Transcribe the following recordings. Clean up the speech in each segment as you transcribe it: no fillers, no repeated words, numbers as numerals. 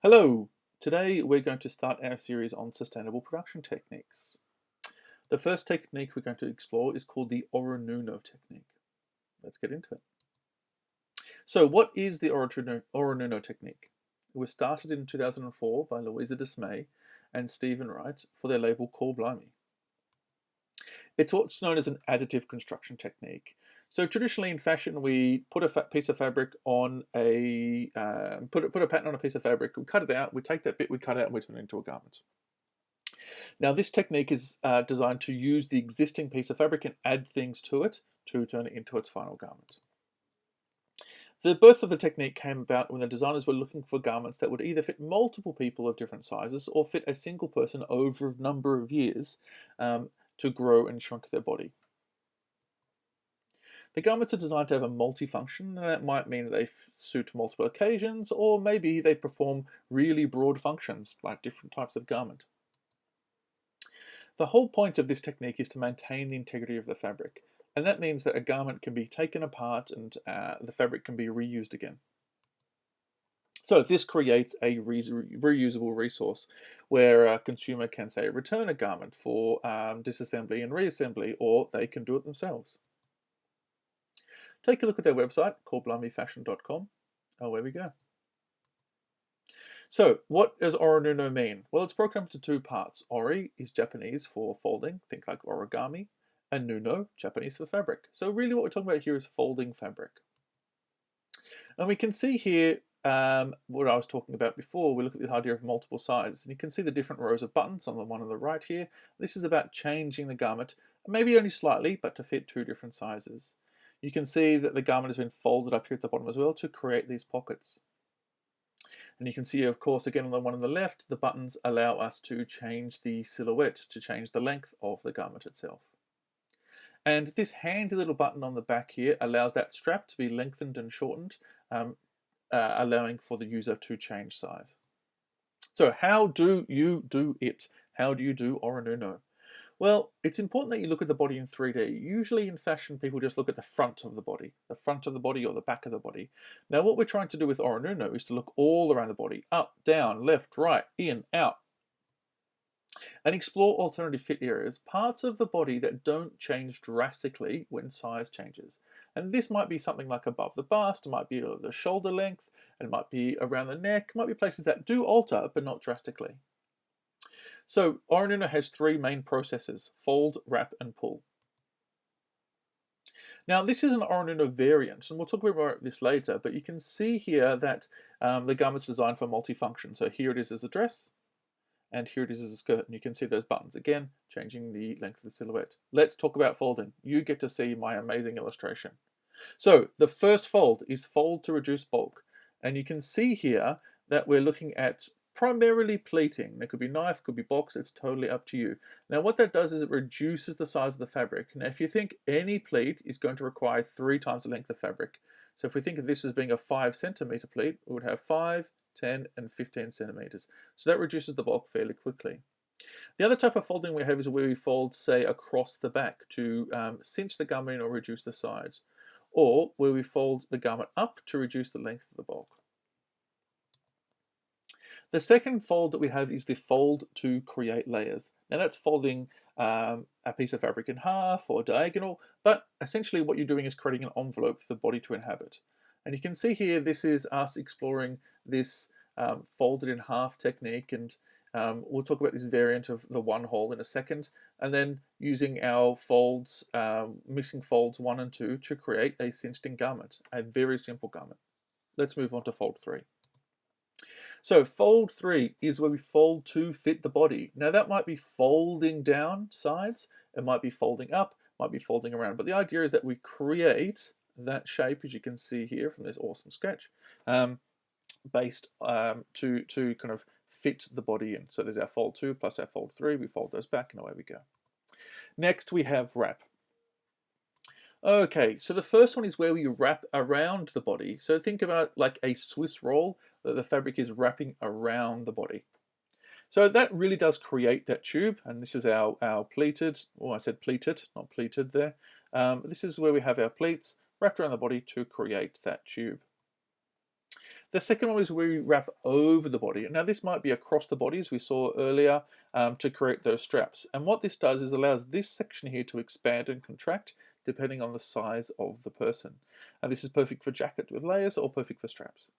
Hello! Today we're going to start our series on sustainable production techniques. The first technique we're going to explore is called the Orinuno technique. Let's get into it. So what is the Orinuno technique? It was started in 2004 by Louisa Dismay and Stephen Wright for their label Call Blimey. It's what's known as an additive construction technique. So traditionally in fashion, we put a piece of fabric on put a pattern on a piece of fabric, we cut it out, we take that bit we cut out and we turn it into a garment. Now this technique is designed to use the existing piece of fabric and add things to it to turn it into its final garment. The birth of the technique came about when the designers were looking for garments that would either fit multiple people of different sizes or fit a single person over a number of years to grow and shrink their body. The garments are designed to have a multifunction, and that might mean they suit multiple occasions, or maybe they perform really broad functions like different types of garment. The whole point of this technique is to maintain the integrity of the fabric, and that means that a garment can be taken apart and the fabric can be reused again. So this creates a reusable resource where a consumer can, say, return a garment for disassembly and reassembly, or they can do it themselves. Take a look at their website, callblimeyfashion.com. Oh, where we go. So, what does Orinuno mean? Well, it's broken up into two parts. Ori is Japanese for folding, think like origami, and nuno, Japanese for fabric. So really what we're talking about here is folding fabric. And we can see here what I was talking about before. We look at the idea of multiple sizes, and you can see the different rows of buttons on the one on the right here. This is about changing the garment, maybe only slightly, but to fit two different sizes. You can see that the garment has been folded up here at the bottom as well to create these pockets. And you can see, of course, again on the one on the left, the buttons allow us to change the silhouette, to change the length of the garment itself. And this handy little button on the back here allows that strap to be lengthened and shortened, allowing for the user to change size. So how do you do it? How do you do Orinuno? Well, it's important that you look at the body in 3D. Usually in fashion, people just look at the front of the body or the back of the body. Now, what we're trying to do with Orinuno is to look all around the body, up, down, left, right, in, out, and explore alternative fit areas, parts of the body that don't change drastically when size changes. And this might be something like above the bust, it might be the shoulder length, it might be around the neck, it might be places that do alter, but not drastically. So Orinuno has three main processes: fold, wrap, and pull. Now this is an Orinuno variant, and we'll talk a bit more about this later, but you can see here that the garment's designed for multifunction. So here it is as a dress, and here it is as a skirt, and you can see those buttons again, changing the length of the silhouette. Let's talk about folding. You get to see my amazing illustration. So the first fold is fold to reduce bulk, and you can see here that we're looking at primarily pleating. It could be knife, could be box, it's totally up to you. Now what that does is it reduces the size of the fabric. Now if you think any pleat is going to require 3 times the length of fabric, so if we think of this as being a 5 centimeter pleat, it would have 5, 10 and 15 centimeters. So that reduces the bulk fairly quickly. The other type of folding we have is where we fold, say, across the back to cinch the garment in or reduce the size, or where we fold the garment up to reduce the length of the bulk. The second fold that we have is the fold to create layers. Now that's folding a piece of fabric in half or diagonal, but essentially what you're doing is creating an envelope for the body to inhabit. And you can see here, this is us exploring this folded in half technique, and we'll talk about this variant of the one hole in a second, and then using our folds, mixing folds 1 and 2 to create a cinched in garment, a very simple garment. Let's move on to fold 3. So fold 3 is where we fold to fit the body. Now that might be folding down sides, it might be folding up, might be folding around, but the idea is that we create that shape, as you can see here from this awesome sketch, based to kind of fit the body in. So there's our fold 2 plus our fold 3, we fold those back and away we go. Next we have wrap. Okay, so the first one is where we wrap around the body. So think about like a Swiss roll that the fabric is wrapping around the body. So that really does create that tube, and this is our pleated, I said pleated, not pleated there. This is where we have our pleats wrapped around the body to create that tube. The second one is where we wrap over the body. Now this might be across the body, as we saw earlier, to create those straps. And what this does is allows this section here to expand and contract depending on the size of the person. And this is perfect for jacket with layers or perfect for straps.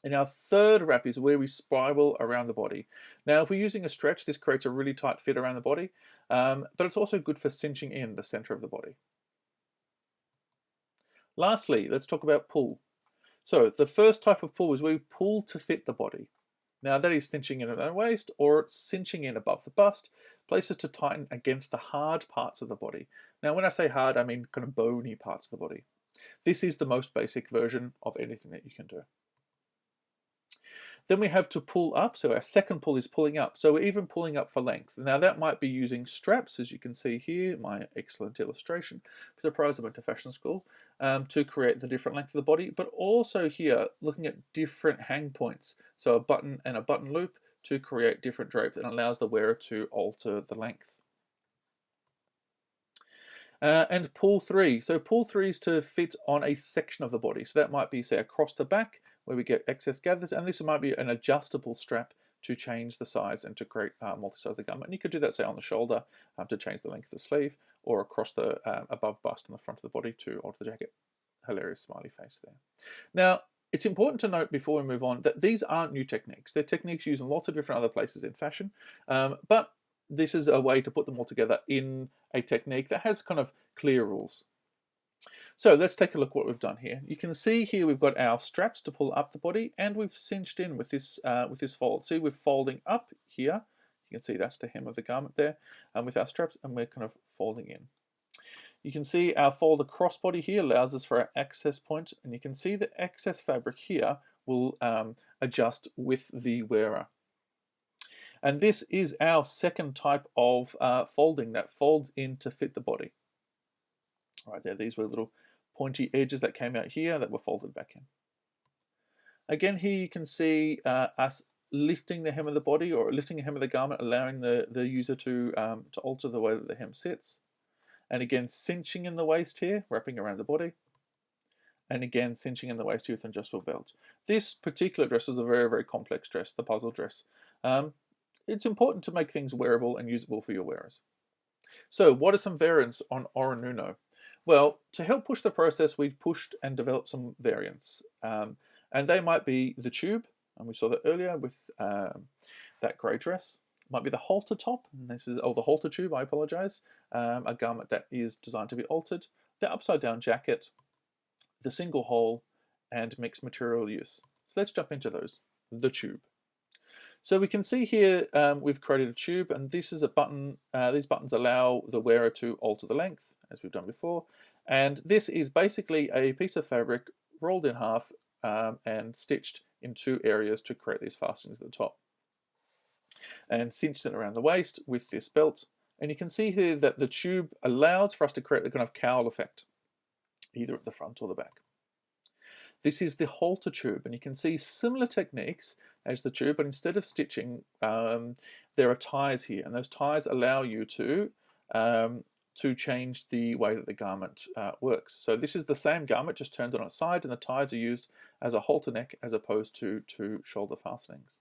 And our third wrap is where we spiral around the body. Now, if we're using a stretch, this creates a really tight fit around the body, but it's also good for cinching in the center of the body. Lastly, let's talk about pull. So the first type of pull is where we pull to fit the body. Now that is cinching in at the waist or cinching in above the bust, places to tighten against the hard parts of the body. Now when I say hard, I mean kind of bony parts of the body. This is the most basic version of anything that you can do. Then we have to pull up, so our second pull is pulling up. So we're even pulling up for length. Now that might be using straps, as you can see here, my excellent illustration. Surprised I went to fashion school, to create the different length of the body, but also here, looking at different hang points. So a button and a button loop to create different drapes and allows the wearer to alter the length. And pull three. So pull three is to fit on a section of the body. So that might be, say, across the back where we get excess gathers, and this might be an adjustable strap to change the size and to create multi-size of the garment. And you could do that, say, on the shoulder to change the length of the sleeve, or across the above bust on the front of the body to alter the jacket. Hilarious smiley face there. Now, it's important to note before we move on that these aren't new techniques. They're techniques used in lots of different other places in fashion, but this is a way to put them all together in a technique that has kind of clear rules. So let's take a look what we've done here. You can see here we've got our straps to pull up the body, and we've cinched in with this fold. See, we're folding up here. You can see that's the hem of the garment there, with our straps, and we're kind of folding in. You can see our fold across body here allows us for our access point, and you can see the excess fabric here will adjust with the wearer. And this is our second type of folding that folds in to fit the body. Right there, these were little pointy edges that came out here that were folded back in. Again, here you can see us lifting the hem of the body or lifting the hem of the garment, allowing the user to alter the way that the hem sits. And again, cinching in the waist here, wrapping around the body. And again, cinching in the waist here with an adjustable belt. This particular dress is a very, very complex dress, the puzzle dress. It's important to make things wearable and usable for your wearers. So what are some variants on Orinuno? Well, to help push the process, we've pushed and developed some variants. And they might be the tube, and we saw that earlier with that grey dress. It might be the halter top, and this is, the halter tube, I apologise, a garment that is designed to be altered. The upside down jacket, the single hole, and mixed material use. So let's jump into those. The tube. So we can see here we've created a tube, and this is a button. These buttons allow the wearer to alter the length, as we've done before. And this is basically a piece of fabric rolled in half and stitched in two areas to create these fastenings at the top. And cinched it around the waist with this belt. And you can see here that the tube allows for us to create the kind of cowl effect, either at the front or the back. This is the halter tube, and you can see similar techniques as the tube, but instead of stitching, there are ties here, and those ties allow you to change the way that the garment works. So this is the same garment, just turned on its side, and the ties are used as a halter neck as opposed to two shoulder fastenings.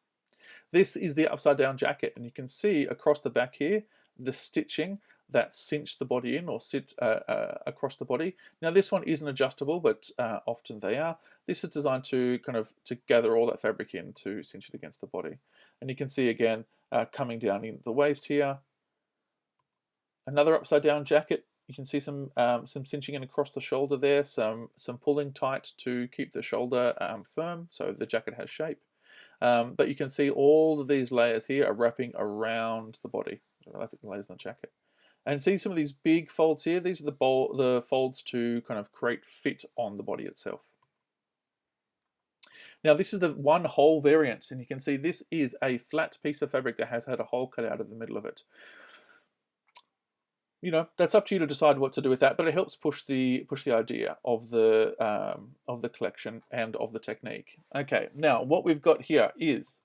This is the upside down jacket, and you can see across the back here the stitching that cinch the body in or sit across the body. Now this one isn't adjustable, but often they are. This is designed to to gather all that fabric in to cinch it against the body. And you can see again coming down in the waist here. Another upside down jacket. You can see some cinching in across the shoulder there, some pulling tight to keep the shoulder firm so the jacket has shape. But you can see all of these layers here are wrapping around the body, wrapping the layers on the jacket. And see some of these big folds here. These are the folds to kind of create fit on the body itself. Now this is the one hole variant, and you can see this is a flat piece of fabric that has had a hole cut out of the middle of it. You know, that's up to you to decide what to do with that, but it helps push the idea of the collection and of the technique. Okay, now what we've got here is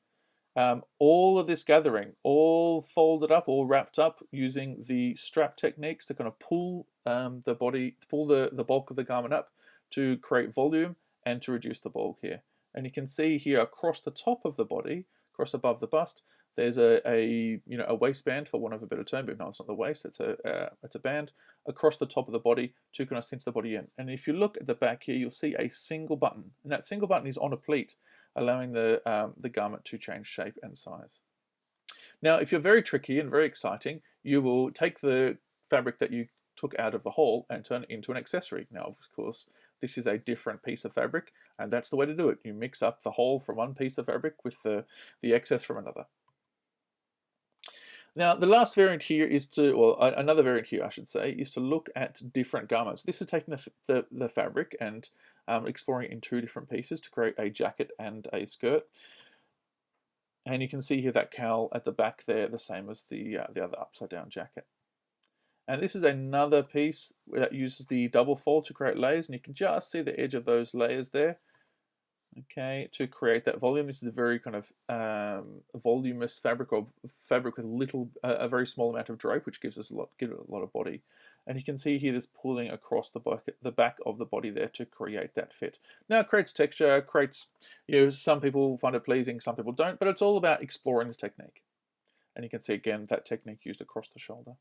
all of this gathering, all folded up, all wrapped up using the strap techniques to kind of pull the body, pull the bulk of the garment up to create volume and to reduce the bulk here. And you can see here across the top of the body, across above the bust, there's a waistband, for want of a better term, but no, it's not the waist. It's a band across the top of the body to kind of cinch the body in. And if you look at the back here, you'll see a single button, and that single button is on a pleat, allowing the garment to change shape and size. Now, if you're very tricky and very exciting, you will take the fabric that you took out of the hole and turn it into an accessory. Now, of course, this is a different piece of fabric, and that's the way to do it. You mix up the hole from one piece of fabric with the excess from another. Now, the last variant here is another variant here, I should say, is to look at different garments. This is taking the fabric and exploring it in two different pieces to create a jacket and a skirt. And you can see here that cowl at the back there, the same as the other upside down jacket. And this is another piece that uses the double fold to create layers, and you can just see the edge of those layers there. Okay, to create that volume. This is a very kind of voluminous fabric, or fabric with a very small amount of drape, which gives it a lot of body. And you can see here this pulling across the back of the body there to create that fit. Now it creates texture, some people find it pleasing, some people don't, but it's all about exploring the technique. And you can see again that technique used across the shoulder.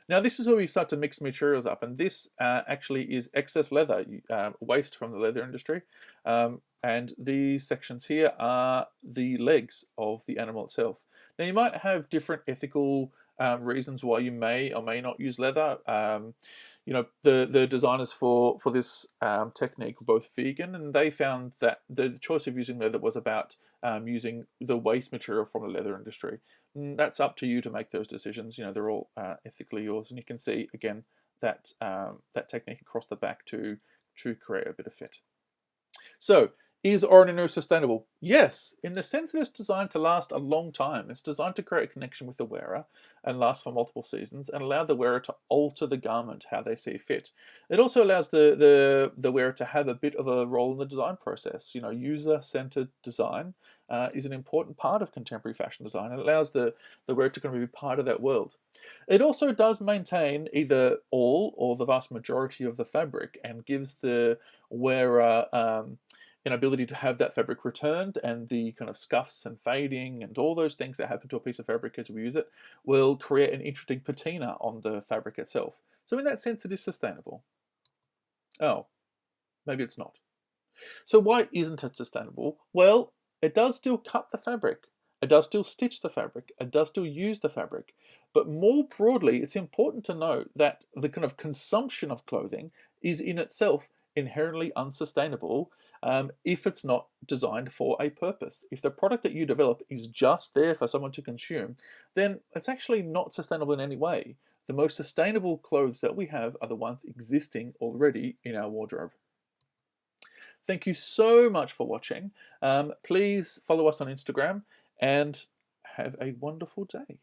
Now this is where we start to mix materials up, and this actually is excess leather, waste from the leather industry. And these sections here are the legs of the animal itself. Now you might have different ethical reasons why you may or may not use leather. The designers for this technique were both vegan, and they found that the choice of using leather was about using the waste material from the leather industry. And that's up to you to make those decisions. They're all ethically yours, and you can see again that technique across the back to create a bit of fit. So, is Orinuno sustainable? Yes, in the sense that it's designed to last a long time. It's designed to create a connection with the wearer and last for multiple seasons, and allow the wearer to alter the garment how they see fit. It also allows the wearer to have a bit of a role in the design process. User-centered design is an important part of contemporary fashion design. It allows the wearer to kind of be part of that world. It also does maintain either all or the vast majority of the fabric, and gives the wearer an ability to have that fabric returned, and the kind of scuffs and fading and all those things that happen to a piece of fabric as we use it will create an interesting patina on the fabric itself. So in that sense, it is sustainable. Oh, maybe it's not. So why isn't it sustainable? Well, it does still cut the fabric. It does still stitch the fabric. It does still use the fabric. But more broadly, it's important to note that the kind of consumption of clothing is in itself inherently unsustainable if it's not designed for a purpose. If the product that you develop is just there for someone to consume, then it's actually not sustainable in any way. The most sustainable clothes that we have are the ones existing already in our wardrobe. Thank you so much for watching. Please follow us on Instagram, and have a wonderful day.